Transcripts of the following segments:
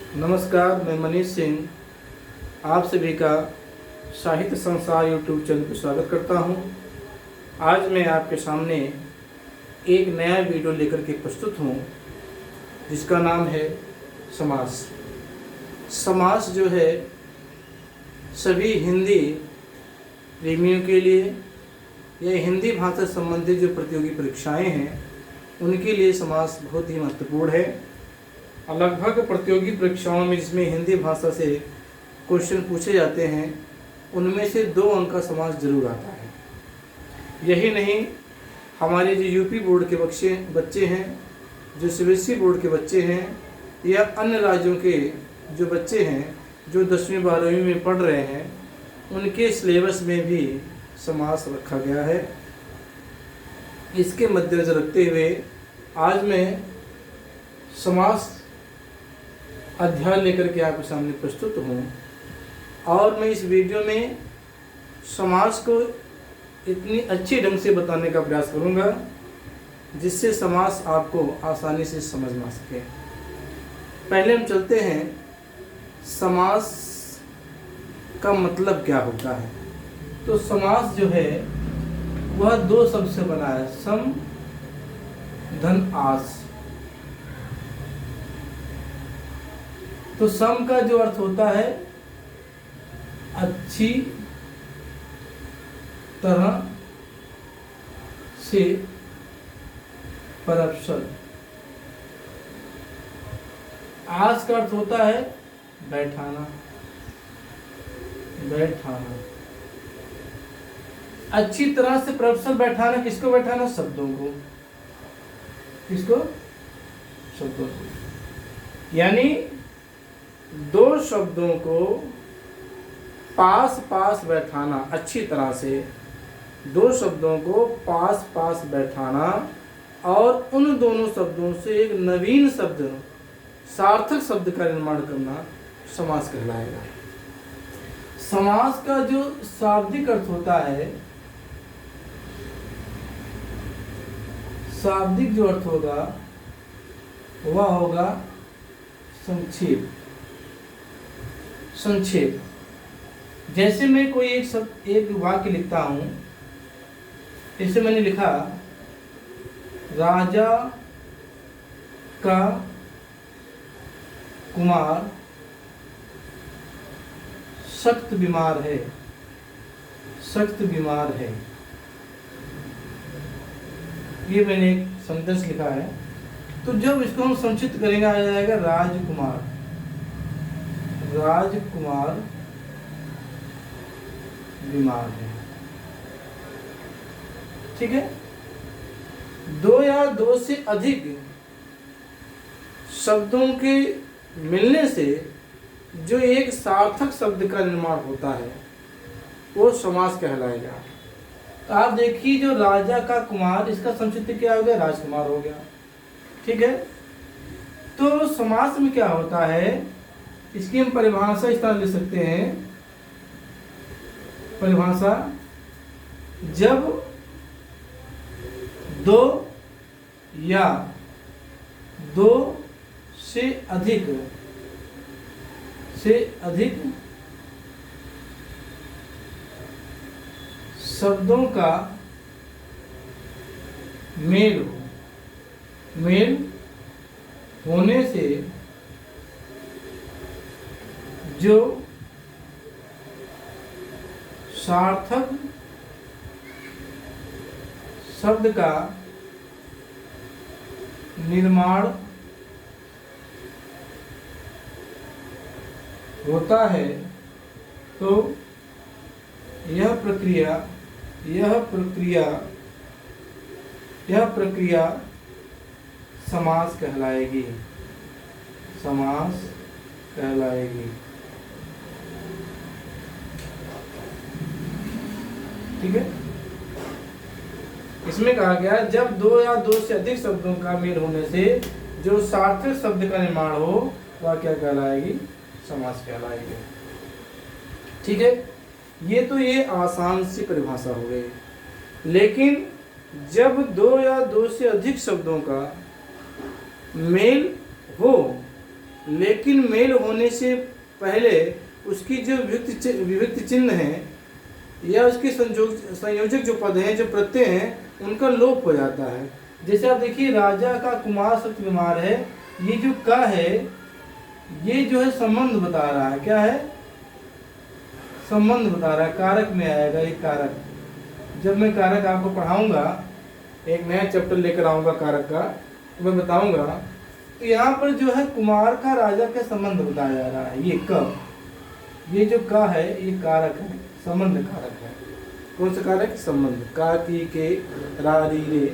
नमस्कार, मैं मनीष सिंह आप सभी का साहित्य संसार यूट्यूब चैनल पर स्वागत करता हूं। आज मैं आपके सामने एक नया वीडियो लेकर के प्रस्तुत हूं जिसका नाम है समास। समास जो है सभी हिंदी प्रेमियों के लिए या हिंदी भाषा संबंधी जो प्रतियोगी परीक्षाएं हैं उनके लिए समास बहुत ही महत्वपूर्ण है। लगभग प्रतियोगी परीक्षाओं में जिसमें हिंदी भाषा से क्वेश्चन पूछे जाते हैं उनमें से 2 अंक का समास जरूर आता है। यही नहीं, हमारे जो यूपी बोर्ड के बच्चे हैं, जो सीबीएसई बोर्ड के बच्चे हैं या अन्य राज्यों के जो बच्चे हैं जो 10वीं 12वीं में पढ़ रहे हैं उनके सिलेबस में भी समास रखा गया है। इसके मद्देनजर रखते हुए आज मैं समास अध्याय लेकर के आपके सामने प्रस्तुत हूँ और मैं इस वीडियो में समास को इतनी अच्छी ढंग से बताने का प्रयास करूँगा जिससे समास आपको आसानी से समझ में आ सके। पहले हम चलते हैं समास का मतलब क्या होता है। तो समास जो है वह 2 शब्द से बना है, सम धन आस। तो सम का जो अर्थ होता है अच्छी तरह से परवसल। आस का अर्थ होता है बैठाना। अच्छी तरह से परवसल बैठाना, किसको बैठाना? शब्दों को। किसको? शब्दों को। यानी 2 शब्दों को पास पास बैठाना, अच्छी तरह से 2 शब्दों को पास पास बैठाना और उन दोनों शब्दों से एक नवीन शब्द, सार्थक शब्द का निर्माण करना समास कहलाएगा। समास का जो शाब्दिक अर्थ होता है, शाब्दिक जो अर्थ होगा वह होगा संक्षेप। संक्षेप। जैसे मैं कोई एक वाक्य लिखता हूँ, जैसे मैंने लिखा राजा का कुमार सख्त बीमार है। सख्त बीमार है, ये मैंने एक सेंटेंस लिखा है। तो जब इसको हम संक्षिप्त करेंगे आ जाएगा राजकुमार। राजकुमार बीमार है। ठीक है। 2 या 2 से अधिक शब्दों के मिलने से जो एक सार्थक शब्द का निर्माण होता है वो समास कहलाएगा। तो आप देखिए, जो राजा का कुमार, इसका संक्षिप्त क्या हो गया? राजकुमार हो गया। ठीक है। तो समास में क्या होता है, इसकी हम परिभाषा इस तरह लिख सकते हैं। परिभाषा, जब 2 या 2 से अधिक शब्दों का मेल होने से जो सार्थक शब्द का निर्माण होता है, तो यह प्रक्रिया समास कहलाएगी। समास कहलाएगी। ठीक है। इसमें कहा गया जब 2 या 2 से अधिक शब्दों का मेल होने से जो सार्थक शब्द का निर्माण हो वह क्या कहलाएगी? समास कहलाएगी। ठीक है। ये आसान सी परिभाषा हो गई। लेकिन जब 2 या 2 से अधिक शब्दों का मेल हो लेकिन मेल होने से पहले उसकी जो विभक्ति चिन्ह है या उसके संयोजक जो पद हैं, जो प्रत्यय हैं, उनका लोप हो जाता है। जैसे आप देखिए, राजा का कुमार सख्त बीमार है, ये जो का है ये जो है संबंध बता रहा है। क्या है? संबंध बता रहा है, कारक में आएगा ये कारक। जब मैं कारक आपको पढ़ाऊंगा, एक नया चैप्टर लेकर आऊंगा कारक का, तो मैं बताऊंगा। तो यहाँ पर जो है कुमार का राजा का संबंध बताया जा रहा है। ये क, ये जो का है ये कारक है, संबंध कारक है। कौन सा कारक? संबंध। का, की, के, रा, री, रे।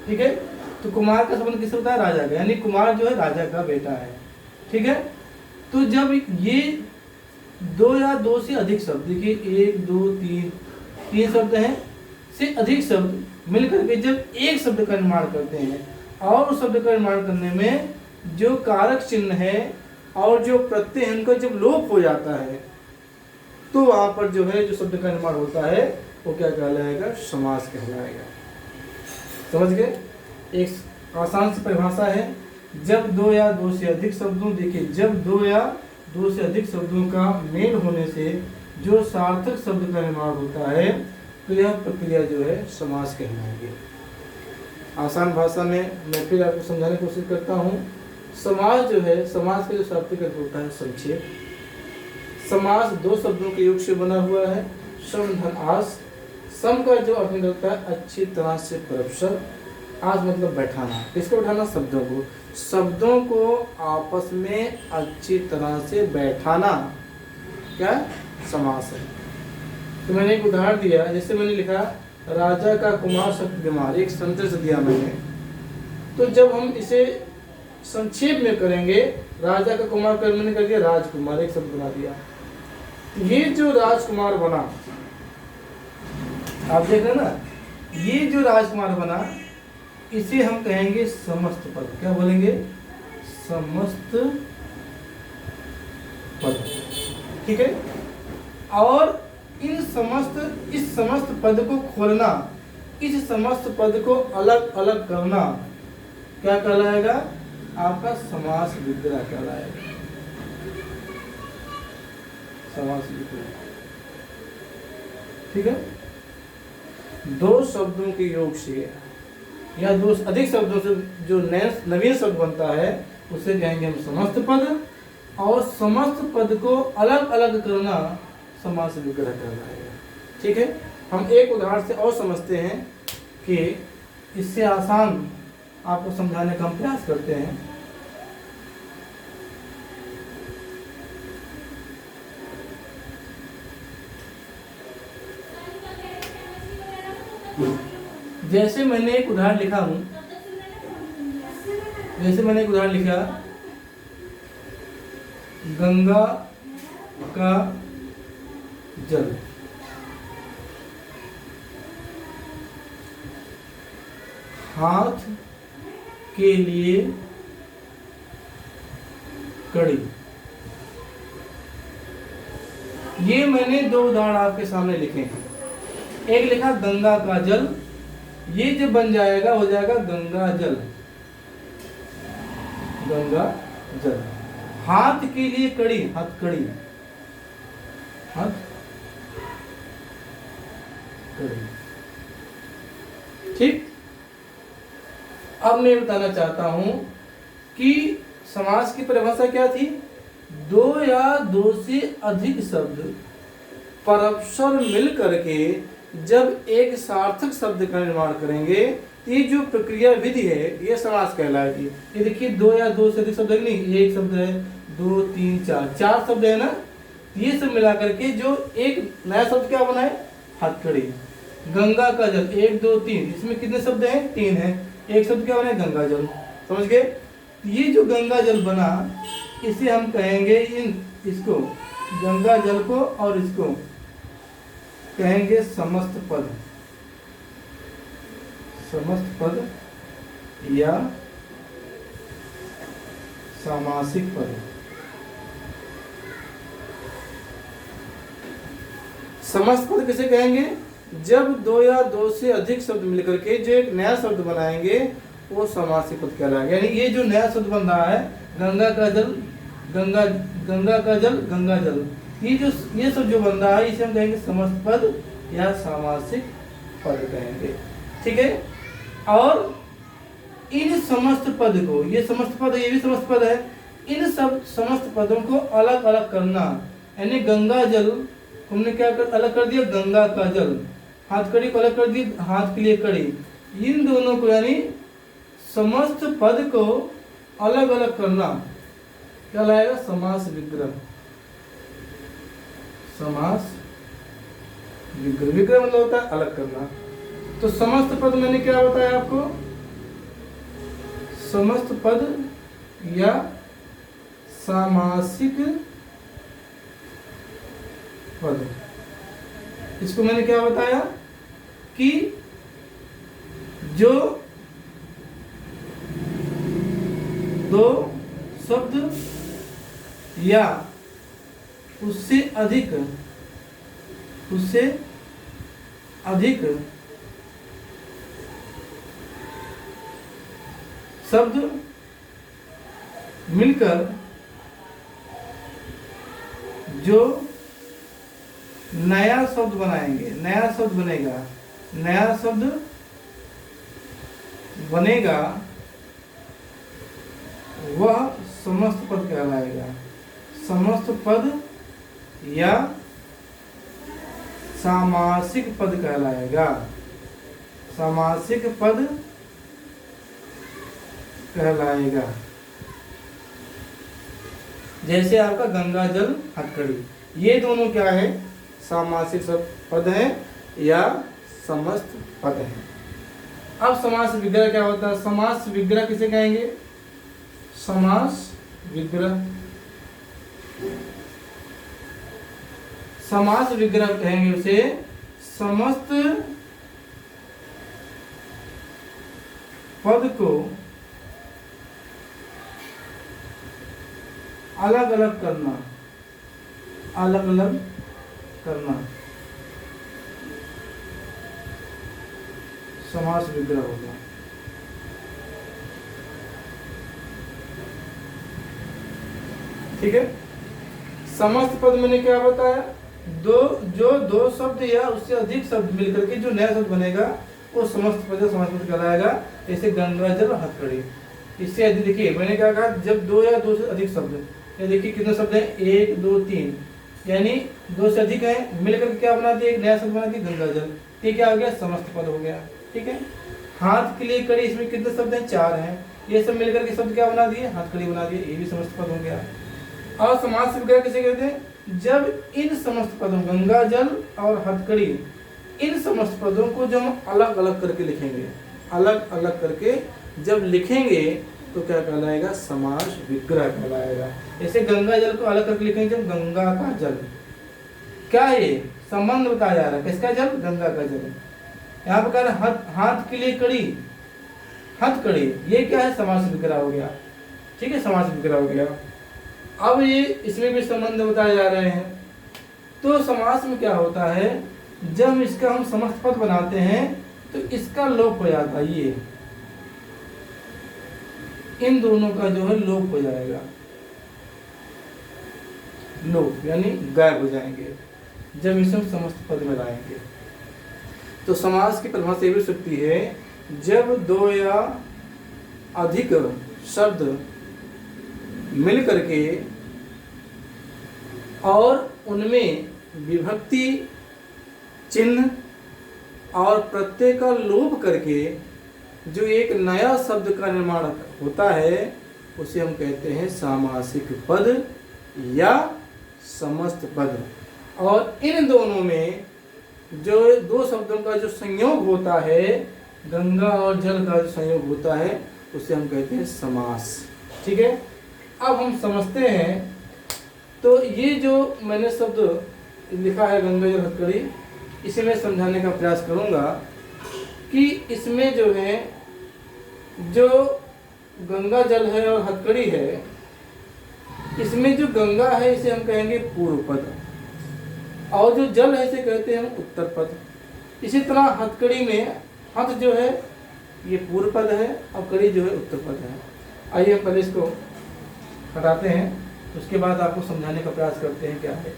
ठीक है। तो कुमार का संबंध किससे होता है? राजा का, यानी कुमार जो है राजा का बेटा है। ठीक है। तो जब ये दो या दो से अधिक शब्द, देखिए 1 2 3 शब्द हैं, से अधिक शब्द मिलकर के जब एक शब्द का निर्माण करते हैं, और उस शब्द का निर्माण करने में जो कारक चिन्ह है और जो प्रत्यय है उनका जब लोप हो जाता है, तो वहां पर जो है जो शब्द का निर्माण होता है वो क्या कहलाएगा? समास कहलाएगा। समझ गए? एक आसान सी परिभाषा है। जब दो या दो से अधिक शब्दों, देखिए जब दो या दो से अधिक शब्दों का मेल होने से जो सार्थक शब्द का निर्माण होता है, तो यह प्रक्रिया जो है समास कहलाएगी। आसान भाषा में मैं फिर आपको समझाने की कोशिश करता हूँ। समास जो है, समास का जो शाब्दिक अर्थ होता है संक्षेप। समास दो शब्दों के योग से बना हुआ है, सम धन आस। सम का जो अर्थ निकलता है अच्छी तरह से परपसर। आस मतलब बैठाना। किसको बैठाना? शब्दों को। शब्दों को आपस में अच्छी तरह से बैठाना क्या समास है। तो मैंने एक उदाहरण दिया, जैसे मैंने लिखा राजा का कुमार सख्त बीमार, एक सेंटेंस दिया मैंने। तो जब हम इसे संक्षेप में करेंगे, राजा का कुमार कर मैंने कर दिया राजकुमार, एक शब्द बना दिया। ये जो राजकुमार बना, आप देख रहे हैं ना, ये जो राजकुमार बना, इसे हम कहेंगे समस्त पद। क्या बोलेंगे? समस्त पद। ठीक है। और इस समस्त पद को खोलना, इस समस्त पद को अलग अलग करना क्या कहलाएगा? आपका समास विग्रह कहलाएगा। समास विग्रह। ठीक है। दो शब्दों के योग से या दो अधिक शब्दों से जो नवीन शब्द बनता है उसे कहेंगे हम समस्त पद, और समस्त पद को अलग अलग करना समास विग्रह कहलाएगा। ठीक है। हम एक उदाहरण से और समझते हैं कि इससे आसान आपको समझाने का हम प्रयास करते हैं। जैसे मैंने एक उदाहरण लिखा हूं, गंगा का जल। हाथ के लिए कड़ी। ये मैंने दो उदाहरण आपके सामने लिखे हैं। एक लिखा गंगा का जल, ये जब बन जाएगा हो जाएगा गंगा जल। गंगा जल। हाथ के लिए कड़ी, हथकड़ी, हथकड़ी। ठीक। अब मैं बताना चाहता हूं कि समास की परिभाषा क्या थी? दो या दो से अधिक शब्द परस्पर मिल करके जब एक सार्थक शब्द का निर्माण करेंगे, ये जो प्रक्रिया विधि है ये समास कहलाएगी। ये देखिए दो या दो से अधिक शब्द नहीं, ये एक शब्द है, 2 3 4 शब्द है ना, ये सब मिला करके जो एक नया शब्द क्या बना है? हथकड़ी। गंगा का जल, 1 2 3, इसमें कितने शब्द हैं? 3 हैं। एक शब्द क्या बना है? गंगा जल। समझ गए? ये जो गंगा जल बना, इसे हम कहेंगे इसको गंगा जल को, और इसको कहेंगे समस्त पद। समस्त पद या सामासिक पद। समस्त पद किसे कहेंगे? जब दो या दो से अधिक शब्द मिलकर के जो एक नया शब्द बनाएंगे वो समासिक पद कहलाएगा। यानी ये जो नया शब्द बन रहा है, गंगा का जल, गंगा, गंगा का जल, गंगा जल, ये सब जो बन रहा है इसे हम कहेंगे समस्त पद या सामासिक पद कहेंगे। ठीक है। और इन समस्त पद को, ये समस्त पद, ये भी समस्त पद है, इन सब समस्त पदों को अलग अलग करना, यानी गंगा जल हमने क्या अलग कर दिया, गंगा का जल, हाथकड़ी को अलग कर दी, हाथ के लिए कड़ी, इन दोनों को यानी समस्त पद को अलग अलग करना क्या लाएगा, समास विग्रह। समास विग्रह, विग्रह मतलब होता है अलग करना। तो समस्त पद मैंने क्या बताया आपको, समस्त पद या सामासिक पद, इसको मैंने क्या बताया कि जो दो शब्द या उससे अधिक शब्द मिलकर जो नया शब्द बनाएंगे, नया शब्द बनेगा, नया शब्द बनेगा, वह समस्त पद कहलाएगा। समस्त पद या सामासिक पद कहलाएगा, सामासिक पद कहलाएगा। जैसे आपका गंगा जल, हथकड़ी, ये दोनों क्या है, सामासिक सब पद है या समस्त पद है। अब समास विग्रह क्या होता है, समास विग्रह किसे कहेंगे, समास विग्रह, समास विग्रह कहेंगे उसे समस्त पद को अलग अलग करना, अलग अलग करना समास विग्रह होगा। ठीक है। समस्त पद मैंने क्या बताया, दो शब्द या उससे अधिक शब्द मिलकर के जो नया शब्द बनेगा वो समस्त पद कहलाएगा। जैसे गंगा जल, हथकड़ी, इससे अधिक, देखिए मैंने क्या कहा, जब दो या दो से अधिक शब्द, ये देखिए कितने शब्द हैं, 1 2 3, यानी दो से अधिक है, मिलकर क्या बना दिया, एक नया शब्द बना दिया, गंगा जल, ये क्या हो गया, समस्त पद हो गया। ठीक है। हाथ के लिए कड़ी, इसमें कितने शब्द हैं, 4 हैं, ये सब मिलकर के शब्द क्या बना दिए, हथकड़ी बना दिए, ये भी समस्त पद हो गया। और समास विग्रह किसे कहते हैं, जब इन समस्त पदों, गंगा जल और हथकड़ी, इन समस्त पदों को जब हम अलग अलग करके लिखेंगे, अलग अलग करके जब लिखेंगे तो क्या कहलाएगा, समास विग्रह कहलाएगा। जैसे गंगा जल को अलग करके लिखेंगे, जब गंगा का जल, क्या है ये संबंध बताया जा रहा है, किसका जल, गंगा का जल। यहाँ पर कह रहे हाथ के लिए कड़ी, हथकड़ी, ये क्या है, समास विग्रह हो गया। ठीक है, समास विग्रह हो गया। अब ये इसमें भी संबंध बताए जा रहे हैं। तो समास में क्या होता है, जब इसका हम समस्त पद बनाते हैं तो इसका लोप हो जाता है, ये इन दोनों का जो है लोप हो जाएगा, लोप यानी गायब हो जाएंगे जब इसे हम समस्त पद में लाएंगे। तो समास की परिभाषा ये भी सकती है, जब दो या अधिक शब्द मिल करके और उनमें विभक्ति चिन्ह और प्रत्यय का लोप करके जो एक नया शब्द का निर्माण होता है उसे हम कहते हैं सामासिक पद या समस्त पद। और इन दोनों में जो दो शब्दों का जो संयोग होता है, गंगा और जल का जो संयोग होता है, उसे हम कहते हैं समास। ठीक है। अब हम समझते हैं, तो ये जो मैंने शब्द लिखा है गंगा जल हथकड़ी, इसे मैं समझाने का प्रयास करूंगा कि इसमें जो है, जो गंगा जल है और हथकड़ी है, इसमें जो गंगा है इसे हम कहेंगे पूर्व पद, और जो जल है इसे कहते हैं हम उत्तर पद। इसी तरह हथकड़ी में हथ जो है ये पूर्व पद है और कड़ी जो है उत्तर पद है। आइए हम पहले इसको हटाते हैं। उसके बाद आपको समझाने का प्रयास करते हैं क्या है।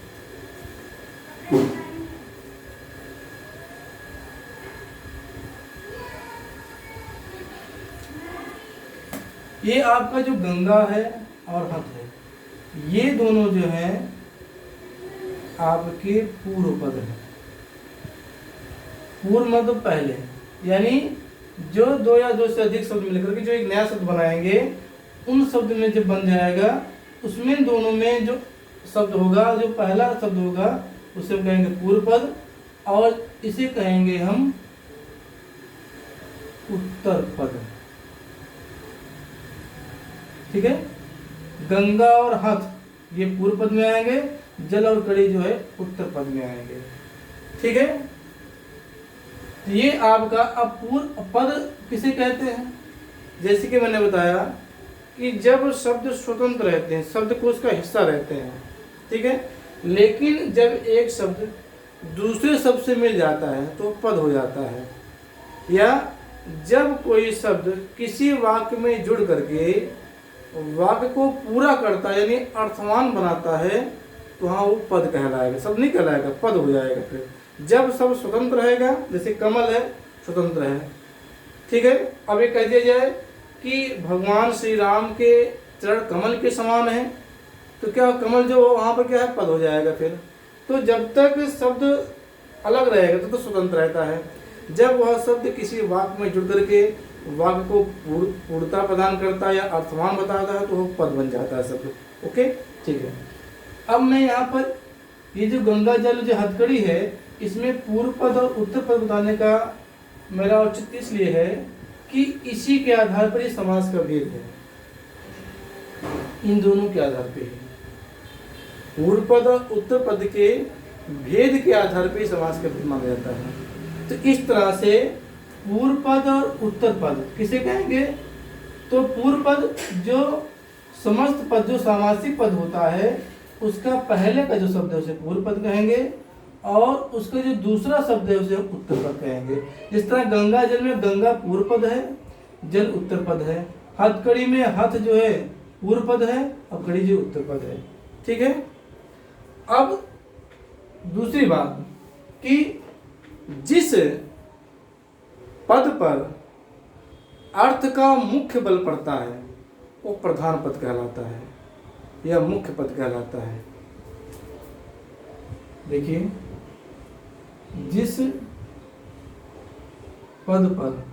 ये आपका जो गंगा है और हथ है, ये दोनों जो है आपके पूर्व पद है। पूर्व मतलब पहले, यानी जो दो या दो से अधिक शब्द मिलकर के जो एक नया शब्द बनाएंगे, उन शब्द में जब बन जाएगा, उसमें दोनों में जो शब्द होगा, जो पहला शब्द होगा उसे हम कहेंगे पूर्व पद, और इसे कहेंगे हम उत्तर पद। ठीक है, गंगा और हथ ये पूर्व पद में आएंगे, जल और कड़ी जो है उत्तर पद में आएंगे। ठीक है, तो ये आपका अब पूर्व पद किसे कहते हैं? जैसे कि मैंने बताया कि जब शब्द स्वतंत्र रहते हैं, शब्दकोश का हिस्सा रहते हैं, ठीक है, लेकिन जब एक शब्द दूसरे शब्द से मिल जाता है तो पद हो जाता है। या जब कोई शब्द किसी वाक्य में जुड़ करके वाक्य को पूरा करता है, यानी अर्थवान बनाता है, तो हाँ वो पद कहलाएगा, शब्द नहीं कहलाएगा, पद हो जाएगा। फिर जब शब्द स्वतंत्र रहेगा, जैसे कमल है स्वतंत्र है, ठीक है। अब ये कह दिया जाए कि भगवान श्री राम के चरण कमल के समान है, तो क्या कमल जो वहाँ पर क्या है, पद हो जाएगा फिर। तो जब तक शब्द अलग रहेगा तो स्वतंत्र रहता है, जब वह शब्द किसी वाक्य में जुड़ करके वाक्य को पूर्णता प्रदान करता है या अर्थवान बताता है, तो वो पद बन जाता है शब्द। ओके, ठीक है। अब मैं यहाँ पर ये जो गंगा जल जो हथकड़ी है, इसमें पूर्व पद और उत्तर पद बताने का मेरा औचित्य इसलिए है कि इसी के आधार पर ये समास का भेद है, इन दोनों के आधार पे है। पूर्व पद और उत्तर पद के भेद के आधार पर समास का भेद माना जाता है। तो इस तरह से पूर्व पद और उत्तर पद किसे कहेंगे? तो पूर्व पद जो समस्त पद, जो सामासिक पद होता है, उसका पहले का जो शब्द है उसे पूर्व पद कहेंगे, और उसका जो दूसरा शब्द है उसे उत्तर पद कहेंगे। जिस तरह गंगा जल में गंगा पूर्व पद है, जल उत्तर पद है। हथकड़ी में हथ जो है पूर्व पद है और कड़ी जो उत्तर पद है। ठीक है। अब दूसरी बात कि जिस पद पर अर्थ का मुख्य बल पड़ता है वो प्रधान पद कहलाता है या मुख्य पद कहलाता है। देखिए, जिस पद पर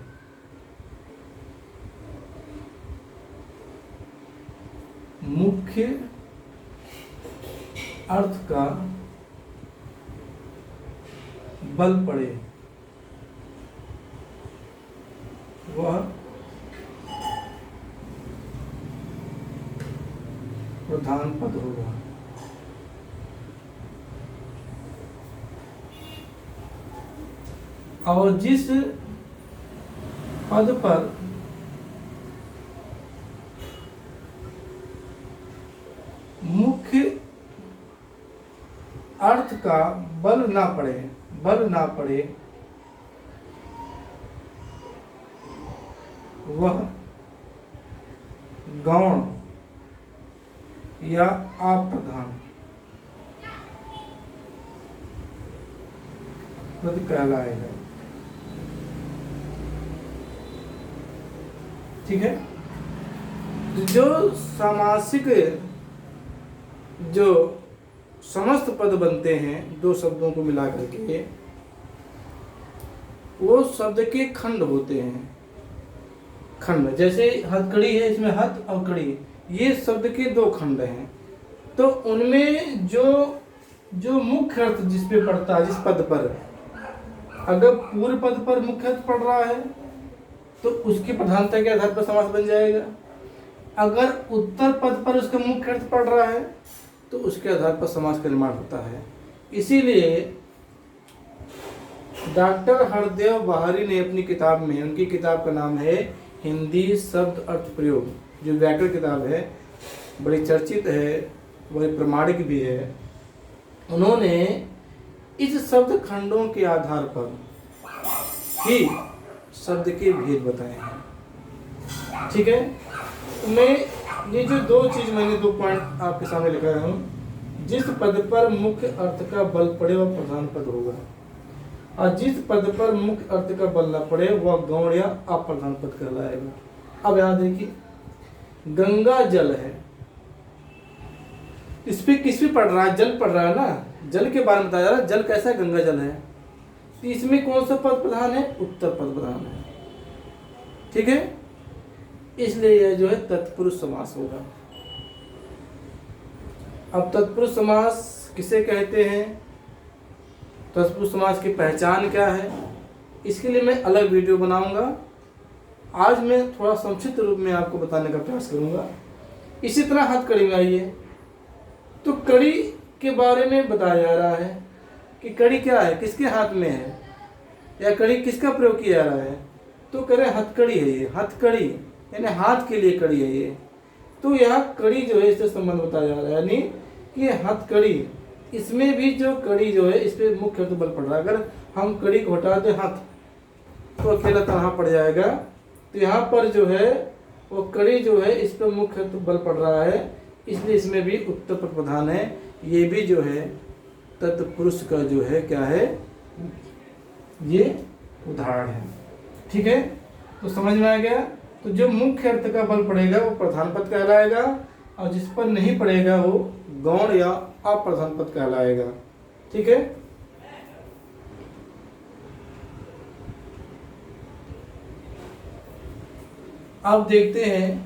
मुख्य अर्थ का बल पड़े वह प्रधान पद होगा। और जिस पद पर मुख्य अर्थ का बल ना पड़े वह गौण या अप्रधान पद कहलाएगा। ठीक है। जो सामासिक जो समस्त पद बनते हैं दो शब्दों को मिला करके, वो शब्द के खंड होते हैं। खंड जैसे हथकड़ी है, इसमें हथ और कड़ी ये शब्द के दो खंड हैं। तो उनमें जो मुख्य अर्थ जिस पे पड़ता है, जिस पद पर, अगर पूर्व पद पर मुख्य अर्थ पड़ रहा है तो उसकी प्रधानता के आधार पर समास बन जाएगा। अगर उत्तर पद पर उसका मुख्य अर्थ पड़ रहा है तो उसके आधार पर समास का निर्माण होता है। इसीलिए डॉक्टर हरदेव बहारी ने अपनी किताब में, उनकी किताब का नाम है हिंदी शब्द अर्थ प्रयोग, जो व्याकरण किताब है, बड़ी चर्चित है, बड़ी प्रमाणिक भी है। उन्होंने इस शब्द खंडों के आधार पर ही शब्द के भेद बताए हैं। ठीक है। मैं ये जो दो चीज मैंने 2 पॉइंट आपके सामने लिखा हूँ, जिस पद पर मुख्य अर्थ का बल पड़े वह प्रधान पद होगा, और जिस पद पर मुख्य अर्थ का बल न पड़े वह गौण या अप्रधान पद कहलाएगा। अब यहाँ देखिए, गंगा जल है, इस पे किस पे पड़ रहा है? जल पड़ रहा है ना, जल के बारे में बताया जा रहा है। जल कैसा है? गंगा जल है। तो इसमें कौन सा पद प्रधान है? उत्तर पद प्रधान है। ठीक है, इसलिए यह जो है तत्पुरुष समास होगा। अब तत्पुरुष समास किसे कहते हैं, तत्पुरुष समास की पहचान क्या है, इसके लिए मैं अलग वीडियो बनाऊंगा। आज मैं थोड़ा संक्षिप्त रूप में आपको बताने का प्रयास करूंगा। इसी तरह हथकड़ी में आइए, तो कड़ी के बारे में बताया जा रहा है कि कड़ी क्या है, किसके हाथ में है, या कड़ी किसका प्रयोग किया जा रहा है। तो कह रहे हथकड़ी है, ये हथकड़ी यानी हाथ के लिए कड़ी है ये। तो यहाँ कड़ी जो है इससे संबंध बताया जा रहा है, यानी कि हथकड़ी, इसमें भी जो कड़ी जो है इस पर मुख्य अर्थ बल पड़ रहा है। अगर हम कड़ी को हटा दें हाथ तो अकेला तनहा पड़ जाएगा। तो यहाँ पर जो है वो कड़ी जो है इस पर मुख्य अर्थ बल पड़ रहा है, इसलिए इसमें भी उत्तर पद प्रधान है। ये भी जो है तत्पुरुष का जो है क्या है, ये उदाहरण है। ठीक है, तो समझ में आ गया। तो जो मुख्य अर्थ का बल पड़ेगा वो प्रधान पद कहलाएगा, और जिस पर नहीं पड़ेगा वो गौण या अप्रधान पद कहलाएगा। ठीक है, अब देखते हैं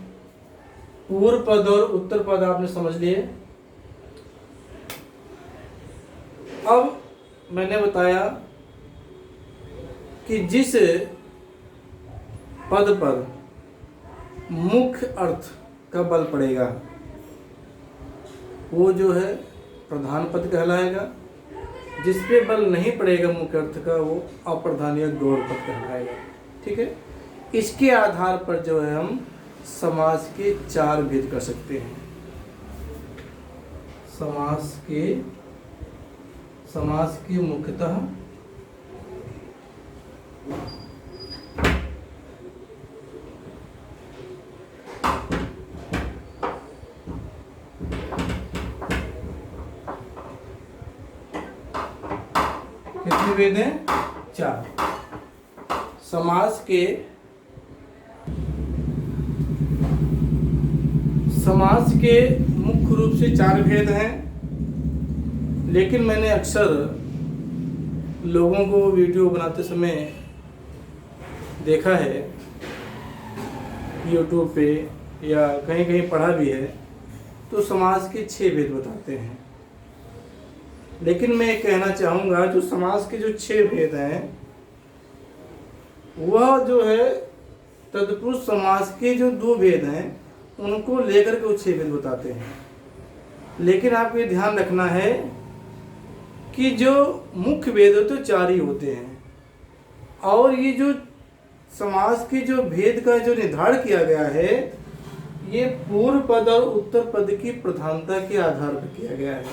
पूर्व पद और उत्तर पद आपने समझ लिए। अब मैंने बताया कि जिस पद पर मुख्य अर्थ का बल पड़ेगा वो जो है प्रधान पद कहलाएगा, जिस पे बल नहीं पड़ेगा मुख्य अर्थ का वो अप्रधान या गौण पद कहलाएगा। ठीक है, इसके आधार पर जो है हम समास के 4 भेद कर सकते हैं। समास के मुख्यतः कितने भेद हैं? 4। समास के मुख्य रूप से 4 भेद हैं, लेकिन मैंने अक्सर लोगों को वीडियो बनाते समय देखा है YouTube पे या कहीं कहीं पढ़ा भी है, तो समास के 6 भेद बताते हैं। लेकिन मैं कहना चाहूँगा जो समास के जो 6 भेद हैं वह जो है तत्पुरुष समास के जो 2 भेद हैं उनको लेकर के वो 6 भेद बताते हैं। लेकिन आपको ये ध्यान रखना है कि जो मुख्य भेद होते 4 ही होते हैं, और ये जो समास के जो भेद का जो निर्धारण किया गया है ये पूर्व पद और उत्तर पद की प्रधानता के आधार पर किया गया है।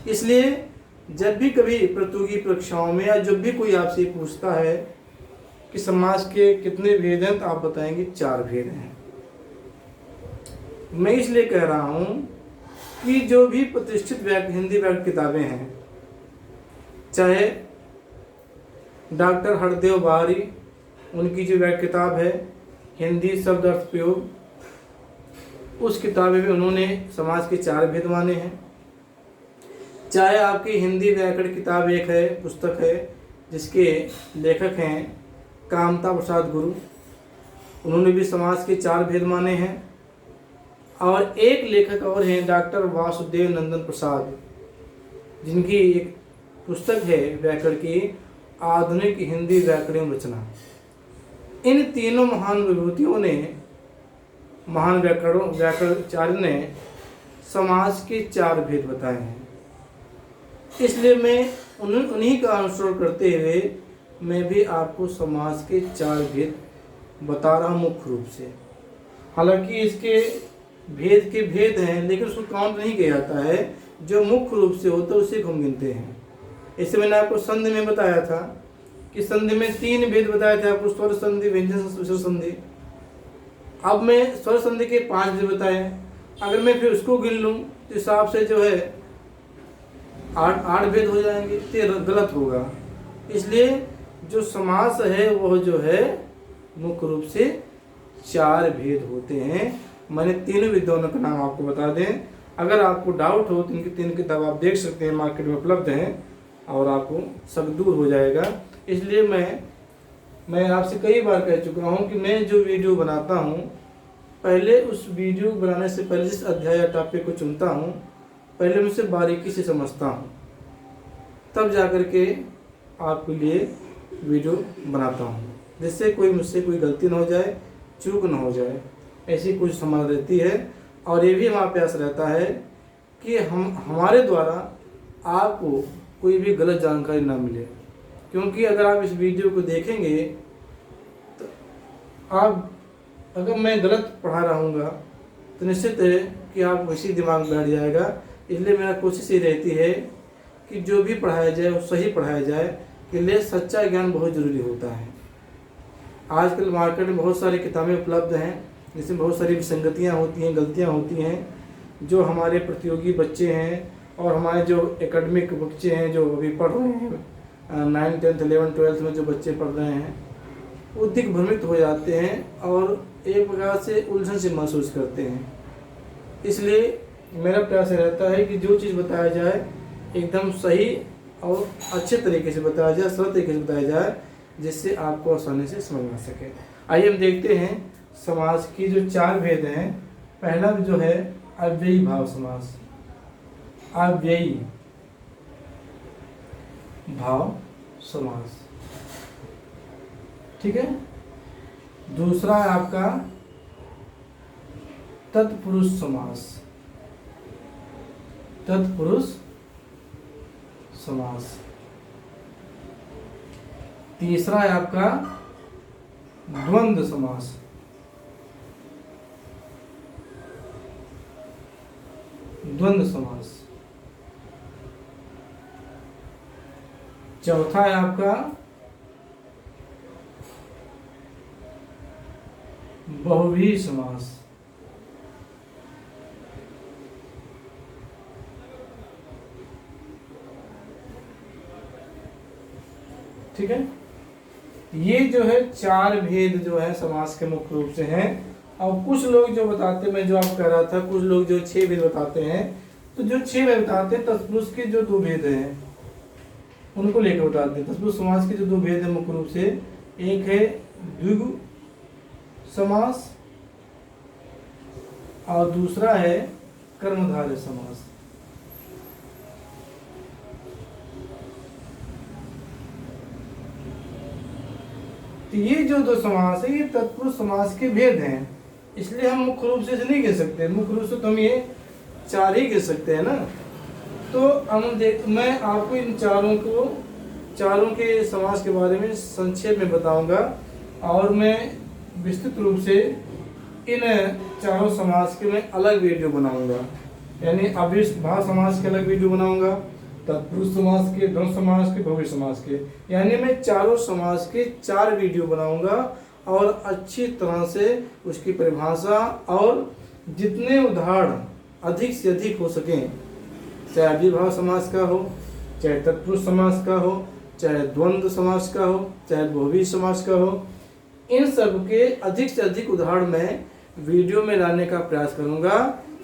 इसलिए जब भी कभी प्रतियोगी परीक्षाओं में या जब भी कोई आपसे पूछता है कि समास के कितने भेद हैं तो आप बताएंगे 4 भेद हैं। मैं इसलिए कह रहा हूँ कि जो भी प्रतिष्ठित हिंदी व्याकरण किताबें हैं, चाहे डॉक्टर हरदेव बाहरी उनकी जो व्याकरण किताब है हिंदी शब्द अर्थ प्रयोग, उस किताबें में उन्होंने समास के 4 भेद माने हैं। चाहे आपकी हिंदी व्याकरण किताब एक है, पुस्तक है जिसके लेखक हैं कामता प्रसाद गुरु, उन्होंने भी समास के 4 भेद माने हैं। और एक लेखक और हैं डॉक्टर वासुदेव नंदन प्रसाद, जिनकी एक पुस्तक है व्याकरण की आधुनिक हिंदी व्याकरण रचना। इन तीनों महान विभूतियों ने, महान व्याकरणाचार्य ने समास के 4 भेद बताए हैं। इसलिए मैं उन्हीं का अनुसरण करते हुए मैं भी आपको समास के 4 भेद बता रहा हूँ मुख्य रूप से। हालांकि इसके भेद के भेद हैं लेकिन उसको काउंट नहीं किया जाता है, जो मुख्य रूप से होता है उसे हम गिनते हैं। इससे मैंने आपको संधि में बताया था कि संधि में 3 भेद बताए थे आपको, स्वर संधि, व्यंजन संधि, विसर्ग संधि। अब मैं स्वर संधि के 5 भेद बताए, अगर मैं फिर उसको गिन लूँ तो हिसाब से जो है 8 भेद हो जाएंगे, तो ये गलत होगा। इसलिए जो समास है वह जो है मुख्य रूप से 4 भेद होते हैं। मैंने तीनों विद्वानों का नाम आपको बता दें। अगर आपको डाउट हो तो इनकी 3 किताब आप देख सकते हैं, मार्केट में उपलब्ध हैं और आपको शक दूर हो जाएगा। इसलिए मैं आपसे कई बार कह चुका हूं कि मैं जो वीडियो बनाता हूं, पहले उस वीडियो बनाने से पहले जिस अध्याय या टॉपिक को चुनता हूं, पहले मैं उसे बारीकी से समझता हूं, तब जाकर के आपके लिए वीडियो बनाता हूं, जिससे कोई मुझसे कोई गलती ना हो जाए, चूक ना हो जाए, ऐसी कुछ समझ रहती है। और ये भी हमारा प्रयास रहता है कि हमारे द्वारा आपको कोई भी गलत जानकारी ना मिले, क्योंकि अगर आप इस वीडियो को देखेंगे तो आप, अगर मैं गलत पढ़ा रहूँगा तो निश्चित है कि आप इसी दिमाग में बैठ जाएगा। इसलिए मेरा कोशिश ये रहती है कि जो भी पढ़ाया जाए वो सही पढ़ाया जाए, कि लिए सच्चा ज्ञान बहुत ज़रूरी होता है। आजकल मार्केट में बहुत सारी किताबें उपलब्ध हैं जिसमें बहुत सारी विसंगतियाँ होती हैं, गलतियाँ होती हैं। जो हमारे प्रतियोगी बच्चे हैं और हमारे जो एकेडमिक बच्चे हैं जो अभी पढ़ रहे हैं 9th 10th 11th 12th में जो बच्चे पढ़ रहे हैं, वो दिग्भ्रमित हो जाते हैं और एक प्रकार से उलझन से महसूस करते हैं। इसलिए मेरा प्रयास रहता है कि जो चीज़ बताया जाए एकदम सही और अच्छे तरीके से बताया जाए, सरल तरीके से बताया जाए, जिससे आपको आसानी से समझ में आ सके। आइए हम देखते हैं समास की जो 4 भेद हैं। पहला जो है अव्ययी भाव समास, अव्ययी भाव समास, ठीक है। दूसरा है आपका तत्पुरुष समास, तत्पुरुष समास। तीसरा है आपका द्वंद्व समास, द्वंद्व समास। चौथा है आपका बहुव्रीहि समास, ठीक है। ये जो है 4 भेद जो है समास के मुख्य रूप से हैं। और कुछ लोग जो बताते, मैं जो आप कह रहा था, कुछ लोग जो 6 भेद बताते हैं, तो जो 6 भेद बताते हैं तत्पुरुष के जो 2 भेद हैं उनको लेकर बताते हैं। तत्पुरुष समास के जो 2 भेद हैं मुख्य रूप से, एक है द्विगु समास और दूसरा है कर्मधारय समास। तो ये जो 2 समास है ये तत्पुरुष समास के भेद हैं। इसलिए हम मुख्य रूप से इसे नहीं कह सकते, मुख्य रूप से तो हम ये 4 ही कह सकते हैं ना। तो मैं आपको इन चारों के समास के बारे में संक्षेप में बताऊंगा और मैं विस्तृत रूप से इन चारों समास के मैं अलग वीडियो बनाऊंगा। यानी अव्ययी भाव समास के अलग वीडियो बनाऊंगा, तत्पुरुष समास के, द्वंद्व समास के, बहुव्रीहि समास के, यानी मैं चारों समास के 4 वीडियो बनाऊंगा और अच्छी तरह से उसकी परिभाषा और जितने उदाहरण अधिक से अधिक हो सकें, चाहे अव्ययी भाव समास का हो, चाहे तत्पुरुष समास का हो, चाहे द्वंद्व समास का हो, चाहे बहुव्रीहि समास का हो, इन सब के अधिक से अधिक उदाहरण मैं वीडियो में लाने का प्रयास करूंगा,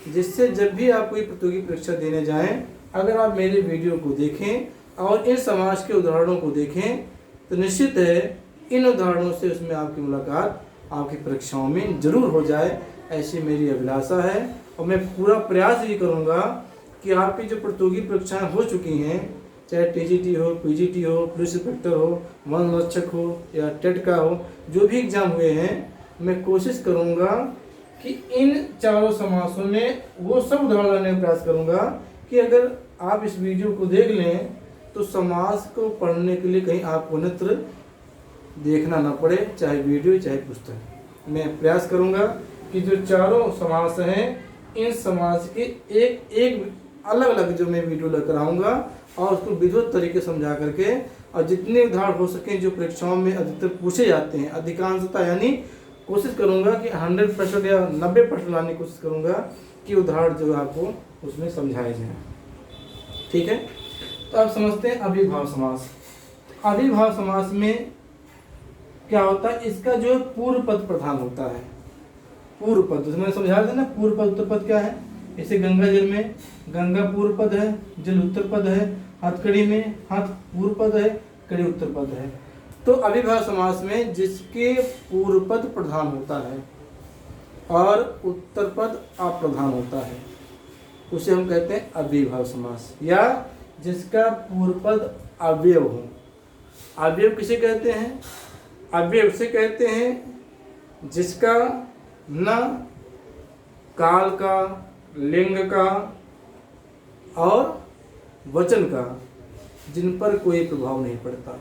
जिससे जब भी आप कोई प्रतियोगी परीक्षा देने जाएं, अगर आप मेरे वीडियो को देखें और इन समास के उदाहरणों को देखें तो निश्चित है इन उदाहरणों से उसमें आपकी मुलाकात आपकी परीक्षाओं में जरूर हो जाए, ऐसी मेरी अभिलाषा है। और मैं पूरा प्रयास ये करूँगा कि आपकी जो प्रतियोगी परीक्षाएं हो चुकी हैं, चाहे टीजीटी हो, पीजीटी हो, पुलिस इंस्पेक्टर हो, वन रक्षक हो या टेट का हो, जो भी एग्जाम हुए हैं, मैं कोशिश करूँगा कि इन चारों समासों में वो सब उदाहरण लाने का प्रयास करूँगा कि अगर आप इस वीडियो को देख लें तो समास को पढ़ने के लिए कहीं आपको अन्यत्र देखना ना पड़े, चाहे वीडियो चाहे पुस्तक। मैं प्रयास करूंगा कि जो चारों समास हैं इन समास के एक अलग अलग जो मैं वीडियो लेकर आऊँगा और उसको विधिवत तरीके समझा करके, और जितने उदाहरण हो सके जो परीक्षाओं में अधिकतर पूछे जाते हैं, अधिकांशतः यानी कोशिश करूंगा कि 100% या 90% लाने की कोशिश करूंगा कि उदाहरण जो आपको उसमें समझाए जाए। ठीक है, तो अब समझते हैं अविभाव समास। अविभाव समास में क्या होता है, इसका जो पूर्व पद प्रधान होता है। पूर्व पद मैंने समझा दिया ना, पूर्व पद उत्तर पद क्या है। जैसे गंगा जल में गंगा पूर्व पद है, जल उत्तर पद है। हथकड़ी में हाथ पूर्व पद है, कड़ी उत्तर पद है। तो अविभाव समास में जिसके पूर्व पद प्रधान होता है और उत्तर पद अप्रधान होता है उसे हम कहते हैं अविभाव समास, या जिसका पूर्व पद अवयव हो। अवयव किसे कहते हैं? अवयव से कहते हैं जिसका न काल का, लिंग का और वचन का, जिन पर कोई प्रभाव नहीं पड़ता।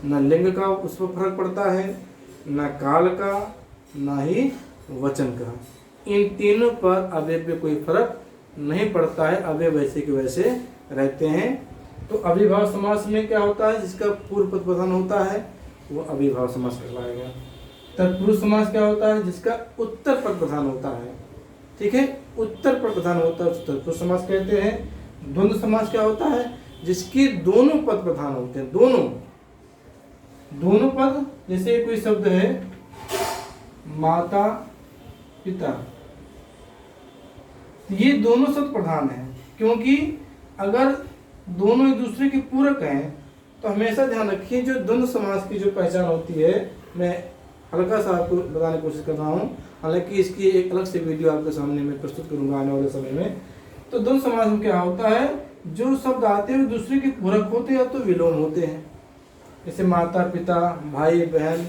न लिंग का उस पर फर्क पड़ता है, न काल का, न ही वचन का। इन तीनों पर अवयव पे कोई फर्क नहीं पड़ता है, अवयव वैसे के वैसे रहते हैं। तो अविभाव समास में क्या होता है, जिसका पूर्व पद प्रधान होता है वो अविभाव समास कहलाएगा। तत्पुरुष समास क्या होता है, जिसका उत्तर पद प्रधान होता है। ठीक है, उत्तर पद प्रधान होता है उसे तत्पुरुष समास कहते हैं। द्वंद्व समास क्या होता है, जिसके दोनों पद प्रधान होते हैं। दोनों पद, जैसे कोई शब्द है माता पिता, ये दोनों शब्द प्रधान हैं, क्योंकि अगर दोनों एक दूसरे के पूरक हैं तो हमेशा ध्यान रखिए जो द्वंद्व समास की जो पहचान होती है, मैं हल्का सा आपको बताने की कोशिश कर रहा हूँ, हालांकि इसकी एक अलग से वीडियो आपके सामने मैं प्रस्तुत करूंगा आने वाले समय में। तो द्वंद्व समास में क्या होता है, जो शब्द आते हैं दूसरे के पूरक होते हैं या तो विलोम होते हैं, जैसे माता पिता, भाई बहन।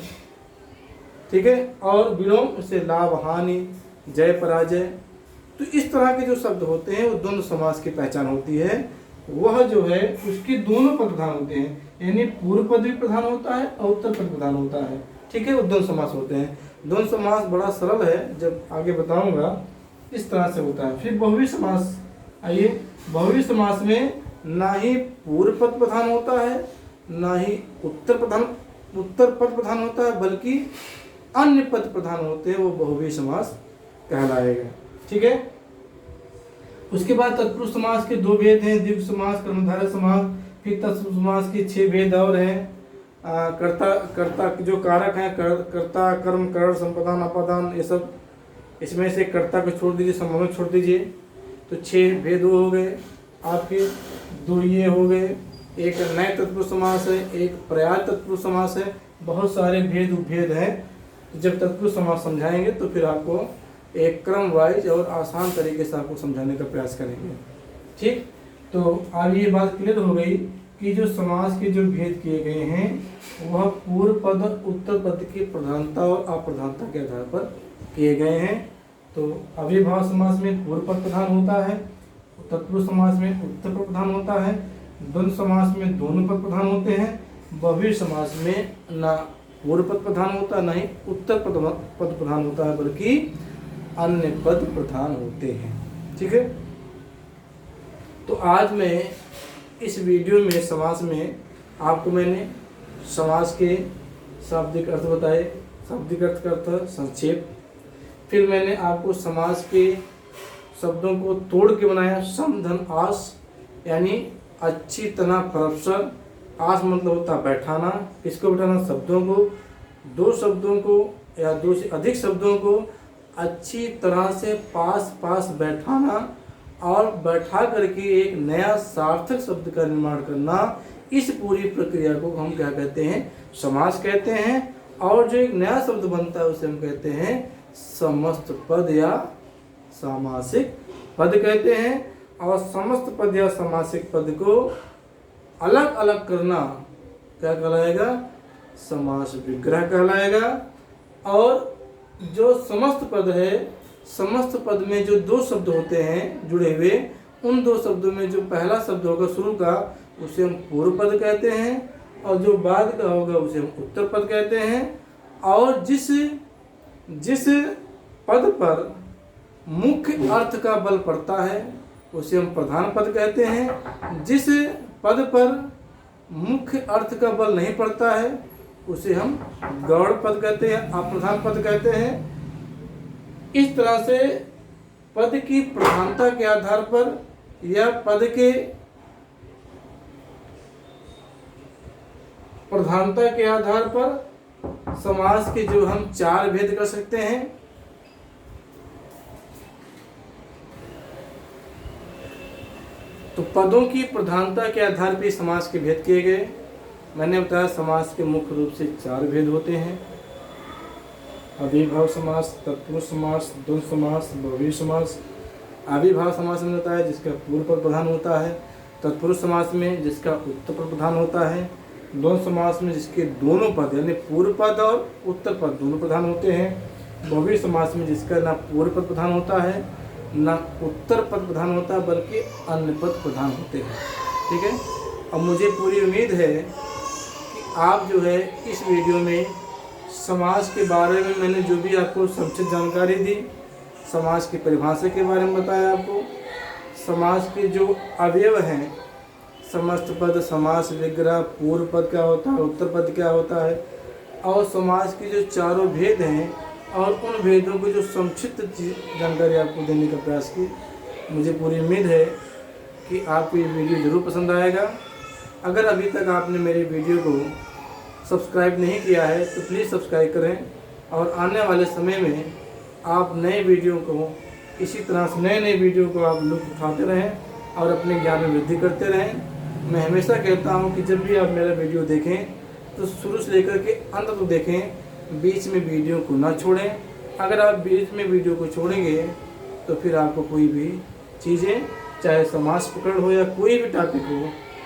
ठीक है, और विलोम उससे लाभ हानि, जय पराजय। तो इस तरह के जो शब्द होते हैं वो द्वंद्व समास की पहचान होती है। वह जो है उसके दोनों पद प्रधान होते हैं, यानी पूर्व पद भी प्रधान होता है और उत्तर पद प्रधान होता है। ठीक है, वो द्वंद्व समास होते हैं। द्वंद्व समास बड़ा सरल है, जब आगे बताऊंगा इस तरह से होता है। फिर बहुव्रीहि समास, आइए। बहुव्रीहि समास में ना ही पूर्व पद प्रधान होता है, ना ही उत्तर पद प्रधान होता है, बल्कि अन्य पद प्रधान होते हैं, वो बहुव्रीहि समास कहलाएगा। ठीक है, उसके बाद तत्पुरुष समास के दो भेद हैं, द्विगु समास, कर्मधारय समास। फिर तत्पुरुष समास के 6 भेद और हैं। कर्ता जो कारक हैं, कर्ता, कर्म, करण, संप्रदान, अपादान, ये सब। इसमें से कर्ता को छोड़ दीजिए, संबंध छोड़ दीजिए, तो 6 भेद हो गए आपके। 2 ये हो गए, एक नए तत्पुरुष समास है, एक पर्याय तत्पुरुष समास है। बहुत सारे भेद उपभेद हैं। जब तत्पुरुष समास समझाएंगे तो फिर आपको एक क्रम वाइज और आसान तरीके से आपको समझाने का प्रयास करेंगे। ठीक, तो अब ये बात क्लियर हो गई कि जो समास के जो भेद किए गए हैं वह पूर्व पद उत्तर पद की प्रधानता और अप्रधानता के आधार पर किए गए हैं। तो अविभाव समास में पूर्व पद प्रधान होता है, तत्पुरुष समास में उत्तर पद प्रधान होता है, द्वंद्व समास में दोनों पद प्रधान होते हैं, बहुव्रीहि समास में ना पूर्व पद प्रधान होता, ना ही उत्तर पद प्रधान होता है, बल्कि अन्य पद प्रधान होते हैं। ठीक है, तो आज मैं इस वीडियो में समास में आपको मैंने समास के शाब्दिक अर्थ बताए, शाब्दिक अर्थ का अर्थ संक्षेप। फिर मैंने आपको समास के शब्दों को तोड़ के बनाया, सम धन आस, यानी अच्छी तरह परअवसर। आस मतलब होता है बैठाना, किसको बैठाना, शब्दों को, 2 शब्दों को या 2 से अधिक शब्दों को अच्छी तरह से पास बैठाना और बैठा करके एक नया सार्थक शब्द का निर्माण करना। इस पूरी प्रक्रिया को हम क्या कहते हैं, समास कहते हैं। और जो एक नया शब्द बनता है उसे हम कहते हैं समस्त पद या सामासिक पद कहते हैं। और समस्त पद या सामासिक पद को अलग अलग करना क्या कहलाएगा, समास विग्रह कहलाएगा। और जो समस्त पद है, समस्त पद में जो 2 शब्द होते हैं जुड़े हुए, उन 2 शब्दों में जो पहला शब्द होगा शुरू का उसे हम पूर्व पद कहते हैं, और जो बाद का होगा उसे हम उत्तर पद कहते हैं। और जिस पद पर मुख्य अर्थ का बल पड़ता है उसे हम प्रधान पद कहते हैं। जिस पद पर मुख्य अर्थ का बल नहीं पड़ता है उसे हम गौड़ पद कहते हैं, अप्रधान पद कहते हैं। इस तरह से पद की प्रधानता के आधार पर या पद के प्रधानता के आधार पर समास के जो हम 4 भेद कर सकते हैं। तो पदों की प्रधानता के आधार पर समास के भेद किए गए। मैंने बताया समास के मुख्य रूप से 4 भेद होते हैं। अविभाव समास, तत्पुरुष समास, द्वंद्व समास, बहुव्रीहि समास। अविभाव समास में होता है जिसका पूर्व पद प्रधान होता है, तत्पुरुष समास में जिसका उत्तर पद प्रधान होता है, द्वंद्व समास में जिसके दोनों पद यानी पूर्व पद और उत्तर पद दोनों प्रधान होते हैं, बहुव्रीहि समास में जिसका ना पूर्व पद प्रधान होता है ना उत्तर पद प्रधान होता है बल्कि अन्य पद प्रधान होते हैं। ठीक है। अब मुझे पूरी उम्मीद है कि आप जो है इस वीडियो में समास के बारे में मैंने जो भी आपको संक्षिप्त जानकारी दी, समास की परिभाषा के बारे में बताया आपको, समास के जो अवयव हैं, समस्त पद, समास विग्रह, पूर्व पद क्या होता है, उत्तर पद क्या होता है, और समास के जो 4 भेद हैं और उन भेदों को जो संक्षिप्त जानकारी आपको देने का प्रयास की। मुझे पूरी उम्मीद है कि आपको ये वीडियो ज़रूर पसंद आएगा। अगर अभी तक आपने मेरी वीडियो को सब्सक्राइब नहीं किया है तो प्लीज़ सब्सक्राइब करें और आने वाले समय में आप नए वीडियो को इसी तरह से नए वीडियो को आप लुत्फ़ उठाते रहें और अपने ज्ञान में वृद्धि करते रहें। मैं हमेशा कहता हूं कि जब भी आप मेरा वीडियो देखें तो शुरू से लेकर के अंत तक देखें, बीच में वीडियो को ना छोड़ें। अगर आप बीच में वीडियो को छोड़ेंगे तो फिर आपको कोई भी चीज़ें, चाहे समास पकड़ हो या कोई भी टॉपिक हो,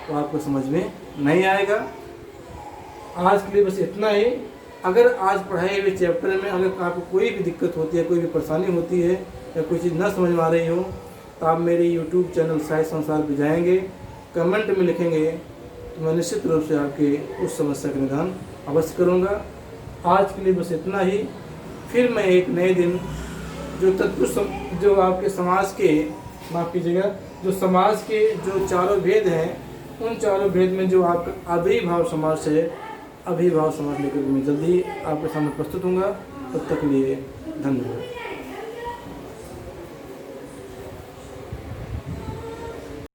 तो आपको समझ में नहीं आएगा। आज के लिए बस इतना ही। अगर आज पढ़ाए हुए चैप्टर में अगर आपको कोई भी दिक्कत होती है, कोई भी परेशानी होती है या कोई चीज़ ना समझ में आ रही हो तो आप मेरे YouTube चैनल साहित्य संसार पर जाएंगे, कमेंट में लिखेंगे तो मैं निश्चित रूप से आपके उस समस्या का निदान अवश्य करूँगा। आज के लिए बस इतना ही। फिर मैं एक नए दिन जो आपके समाज के, माफ़ कीजिएगा, जो समाज के जो 4 भेद हैं उन 4 भेद में जो आपका अविभाव समास है, अविभाव समास लेकर मैं जल्दी आपके सामने प्रस्तुत होऊंगा। तब तक लिए धन्यवाद।